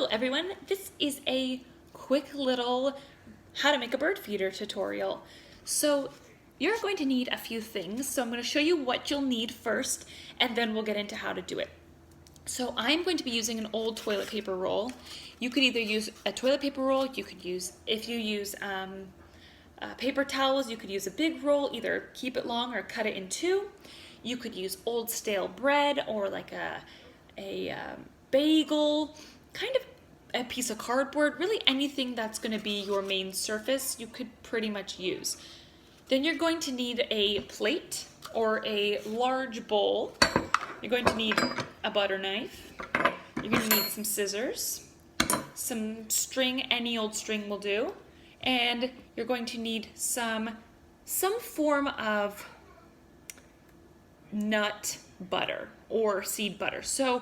Hello everyone, this is a quick little how to make a bird feeder tutorial. So you're going to need a few things, so I'm going to show you what you'll need first and then we'll get into how to do it. So I'm going to be using an old toilet paper roll. You could either use a toilet paper roll, you could use, if you use paper towels, you could use a big roll, either keep it long or cut it in two. You could use old stale bread or like a bagel, kind of a piece of cardboard, really anything that's going to be your main surface you could pretty much use. Then you're going to need a plate or a large bowl. You're going to need a butter knife. You're going to need some scissors, some string, any old string will do, and you're going to need some form of nut butter or seed butter. So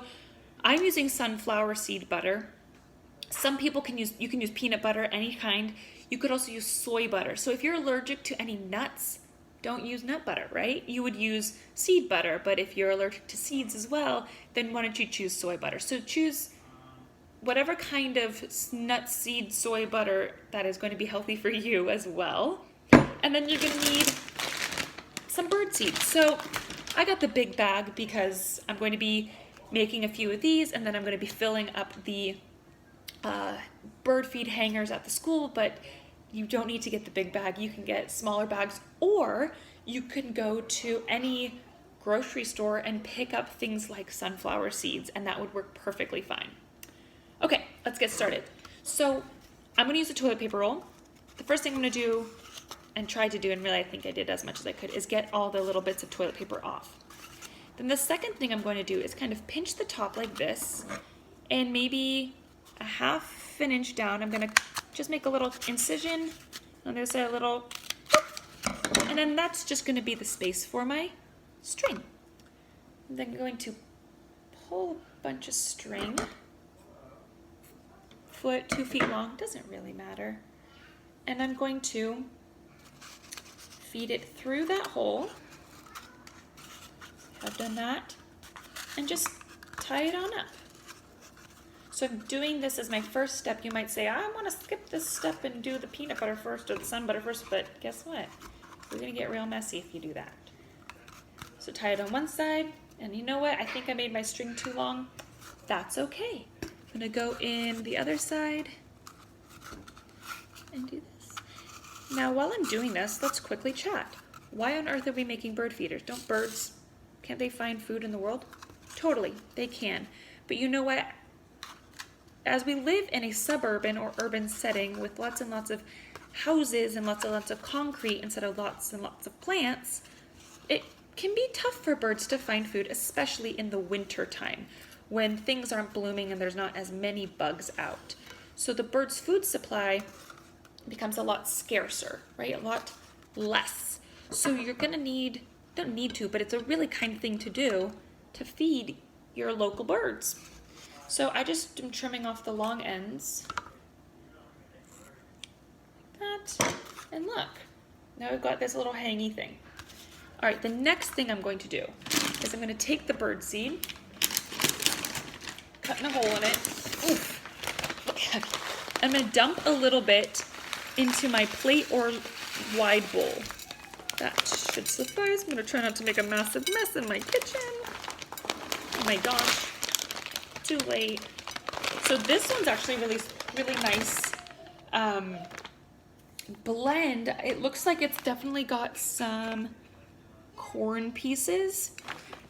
I'm using sunflower seed butter. Some people you can use peanut butter, any kind. You could also use soy butter. So if you're allergic to any nuts, don't use nut butter, right? You would use seed butter, but if you're allergic to seeds as well, then why don't you choose soy butter? So choose whatever kind of nut, seed, soy butter that is going to be healthy for you as well. And then you're going to need some bird seed. So I got the big bag because I'm going to be making a few of these and then I'm going to be filling up the bird feed hangers at the school, but you don't need to get the big bag. You can get smaller bags, or you can go to any grocery store and pick up things like sunflower seeds, and that would work perfectly fine. Okay, let's get started. So I'm going to use a toilet paper roll. The first thing I'm going to do, and try to do, and really I think I did as much as I could, is get all the little bits of toilet paper off. Then the second thing I'm going to do is kind of pinch the top like this, and maybe a half an inch down, I'm going to just make a little incision, and there's a little, and then that's just going to be the space for my string. And then I'm going to pull a bunch of string, 2 feet long, doesn't really matter, and I'm going to feed it through that hole. I've done that, and just tie it on up. So I'm doing this as my first step. You might say, I want to skip this step and do the peanut butter first or the sun butter first, but guess what? We're going to get real messy if you do that. So tie it on one side, and you know what? I think I made my string too long. That's okay. I'm going to go in the other side and do this. Now while I'm doing this, let's quickly chat. Why on earth are we making bird feeders? Don't birds, can't they find food in the world? Totally, they can. But you know what? As we live in a suburban or urban setting with lots and lots of houses and lots of concrete instead of lots and lots of plants, it can be tough for birds to find food, especially in the winter time when things aren't blooming and there's not as many bugs out. So the bird's food supply becomes a lot scarcer, right? A lot less. So you're gonna don't need to, but it's a really kind thing to do to feed your local birds. So I just am trimming off the long ends. That, and look, now we've got this little hangy thing. All right, the next thing I'm going to do is I'm going to take the bird seed, cutting a hole in it. Oof. I'm going to dump a little bit into my plate or wide bowl. That should suffice. I'm going to try not to make a massive mess in my kitchen. Oh my gosh. Too late. So this one's actually really nice blend. It looks like it's definitely got some corn pieces.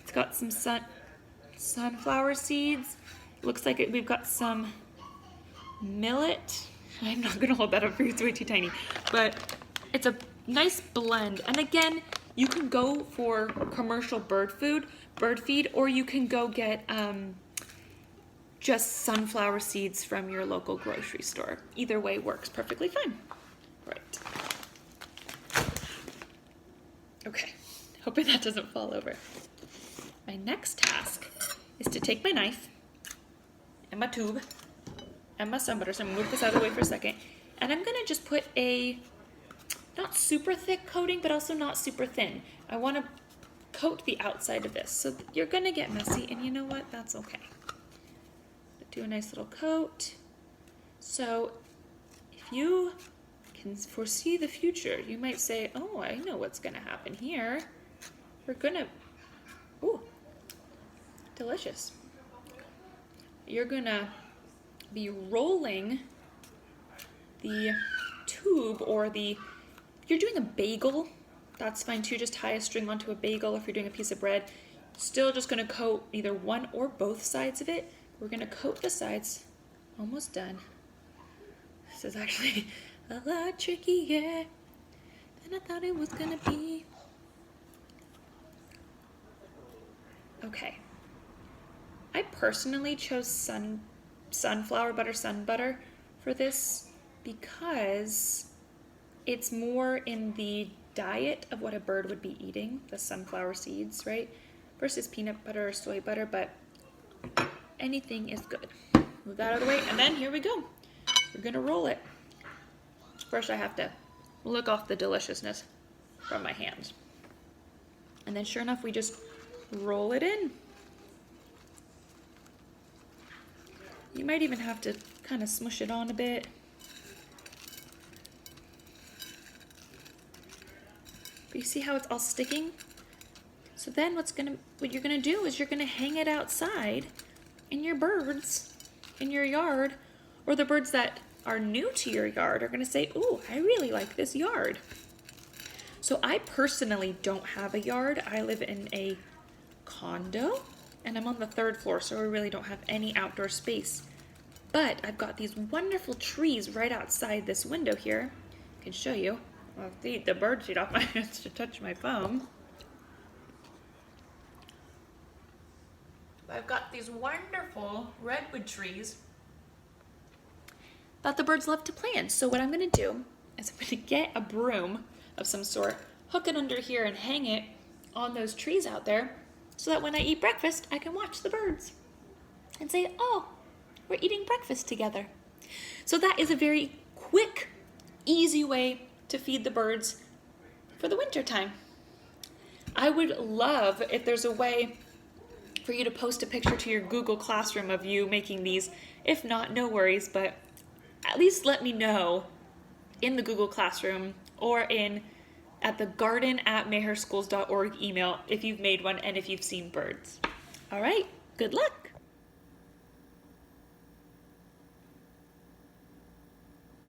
It's got some sunflower seeds. Looks like we've got some millet. I'm not gonna hold that up for you, it's way too tiny. But it's a nice blend. And again, you can go for commercial bird feed, or you can go get just sunflower seeds from your local grocery store. Either way works perfectly fine. Right. Okay, hoping that doesn't fall over. My next task is to take my knife and my tube and my sun butter, so I'm gonna move this out of the way for a second, and I'm gonna just put a not super thick coating, but also not super thin. I wanna coat the outside of this, so you're gonna get messy, and you know what? That's okay. Do a nice little coat. So if you can foresee the future, you might say, oh, I know what's gonna happen here. We're gonna, ooh, delicious. You're gonna be rolling the tube or if you're doing a bagel, that's fine too. Just tie a string onto a bagel if you're doing a piece of bread. Still just gonna coat either one or both sides of it. We're gonna coat the sides. Almost done. This is actually a lot trickier than I thought it was gonna be. Okay. I personally chose sunflower butter, sun butter for this because it's more in the diet of what a bird would be eating, the sunflower seeds, right? Versus peanut butter or soy butter, but anything is good. Move that out of the way, and then here we go. We're gonna roll it. First I have to lick off the deliciousness from my hands. And then sure enough, we just roll it in. You might even have to kind of smush it on a bit. But you see how it's all sticking? So then what you're gonna do is you're gonna hang it outside, and your birds in your yard, or the birds that are new to your yard, are gonna say, ooh, I really like this yard. So I personally don't have a yard. I live in a condo, and I'm on the 3rd floor, so we really don't have any outdoor space. But I've got these wonderful trees right outside this window here. I can show you. Well, the birds eat off my hands to touch my phone. I've got these wonderful redwood trees that the birds love to play in. So what I'm gonna do is I'm gonna get a broom of some sort, hook it under here and hang it on those trees out there so that when I eat breakfast, I can watch the birds and say, oh, we're eating breakfast together. So that is a very quick, easy way to feed the birds for the winter time. I would love if there's a way for you to post a picture to your Google Classroom of you making these. If not, no worries, but at least let me know in the Google Classroom or at the garden@mayherschools.org email if you've made one and if you've seen birds. All right, good luck.